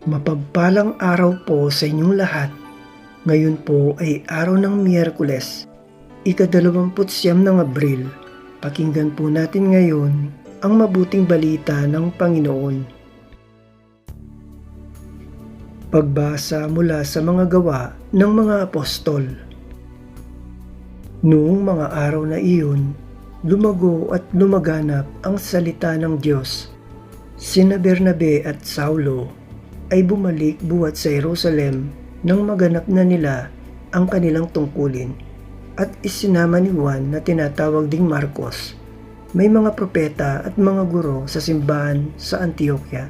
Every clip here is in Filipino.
Mapagpalang araw po sa inyong lahat. Ngayon po ay araw ng Miyerkules, ika-29 ng Abril. Pakinggan po natin ngayon ang mabuting balita ng Panginoon. Pagbasa mula sa mga gawa ng mga apostol. Noong mga araw na iyon, lumago at lumaganap ang salita ng Diyos. Sina Bernabe at Saulo ay bumalik buhat sa Jerusalem nang maganap na nila ang kanilang tungkulin at isinama ni Juan na tinatawag ding Marcos. May mga propeta at mga guro sa simbahan sa Antioquia.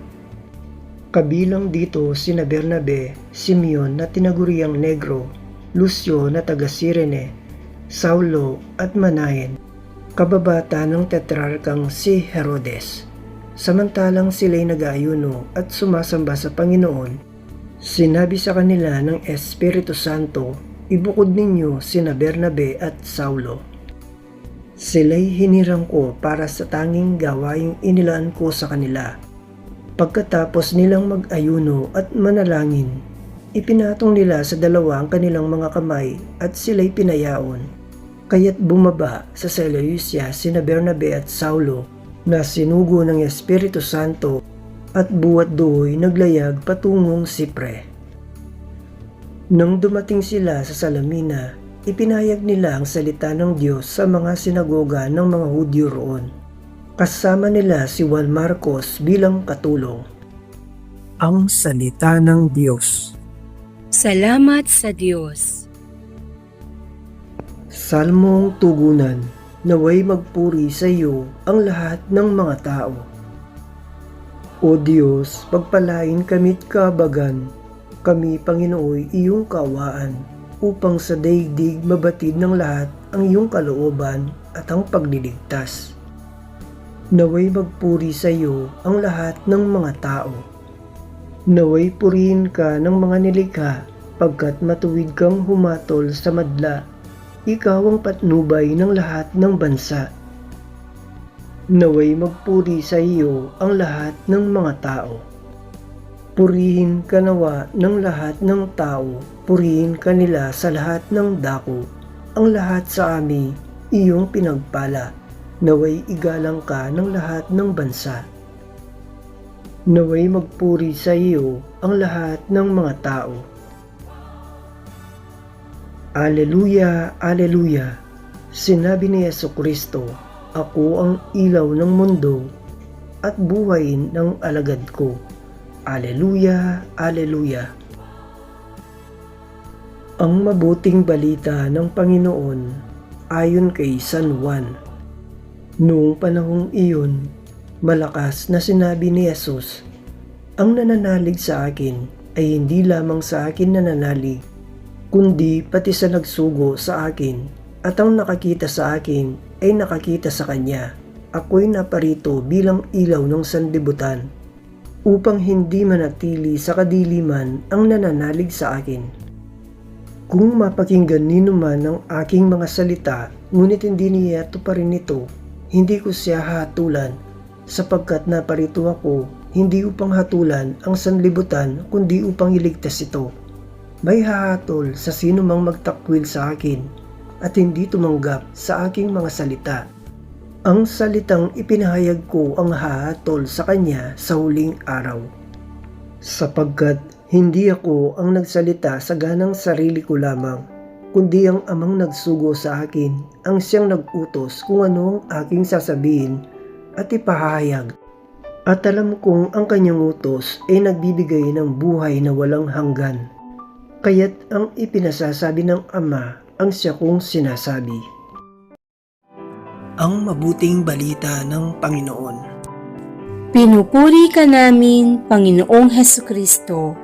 Kabilang dito sina Bernabe, Simeon na tinaguriang Negro, Lucio na taga Cirene, Saulo at Manaen, kababata ng tetrarkang si Herodes. Samantalang sila'y nag-aayuno at sumasamba sa Panginoon, sinabi sa kanila ng Espiritu Santo, ibukod ninyo sina Bernabe at Saulo. Sila'y hinirang ko para sa tanging gawaing inilaan ko sa kanila. Pagkatapos nilang mag-ayuno at manalangin, ipinatong nila sa dalawa ang kanilang mga kamay at sila'y pinayaon. Kaya't bumaba sa Seleucia sina Bernabe at Saulo na sinugo ng Espiritu Santo at buwat do'y naglayag patungong Sipre. Nang dumating sila sa Salamina, ipinahayag nila ang salita ng Diyos sa mga sinagoga ng mga Hudyo roon. Kasama nila si Juan Marcos bilang katulong. Ang salita ng Diyos. Salamat sa Diyos. Salmong tugunan. Naway magpuri sa iyo ang lahat ng mga tao. O Diyos, pagpalain kami't kabagan, kami Panginooy iyong kawaan, upang sa daigdig mabatid ng lahat ang iyong kalooban at ang pagliligtas. Naway magpuri sa iyo ang lahat ng mga tao. Naway purihin ka ng mga nilikha, pagkat matuwid kang humatol sa madla. Ikaw ang patnubay ng lahat ng bansa. Naway magpuri sa iyo ang lahat ng mga tao. Purihin ka nawa ng lahat ng tao, purihin ka nila sa lahat ng dako. Ang lahat sa amin, iyong pinagpala. Naway igalang ka ng lahat ng bansa. Naway magpuri sa iyo ang lahat ng mga tao. Aleluya, aleluya. Sinabi ni Jesucristo, ako ang ilaw ng mundo at buhay ng alagad ko. Aleluya, aleluya. Ang mabuting balita ng Panginoon ayon kay San Juan. Noong panahong iyon, malakas na sinabi ni Jesus, ang nananalig sa akin ay hindi lamang sa akin nananalig, kundi pati sa nagsugo sa akin, at ang nakakita sa akin ay nakakita sa kanya. Ako'y naparito bilang ilaw ng sanlibutan, upang hindi manatili sa kadiliman ang nananalig sa akin. Kung mapakinggan ninuman ang aking mga salita, ngunit hindi niya tuparin ito, hindi ko siya hatulan, sapagkat naparito ako, hindi upang hatulan ang sanlibutan, kundi upang iligtas ito. May hahatol sa sino mang magtakwil sa akin at hindi tumanggap sa aking mga salita. Ang salitang ipinahayag ko ang hahatol sa kanya sa huling araw. Sapagkat hindi ako ang nagsalita sa ganang sarili ko lamang, kundi ang amang nagsugo sa akin, ang siyang nag-utos kung ano ang aking sasabihin at ipahayag. At alam kong ang kanyang utos ay nagbibigay ng buhay na walang hanggan. Kaya't ang ipinasasabi ng Ama ang siya kong sinasabi. Ang mabuting balita ng Panginoon. Pinupuri ka namin, Panginoong Hesukristo.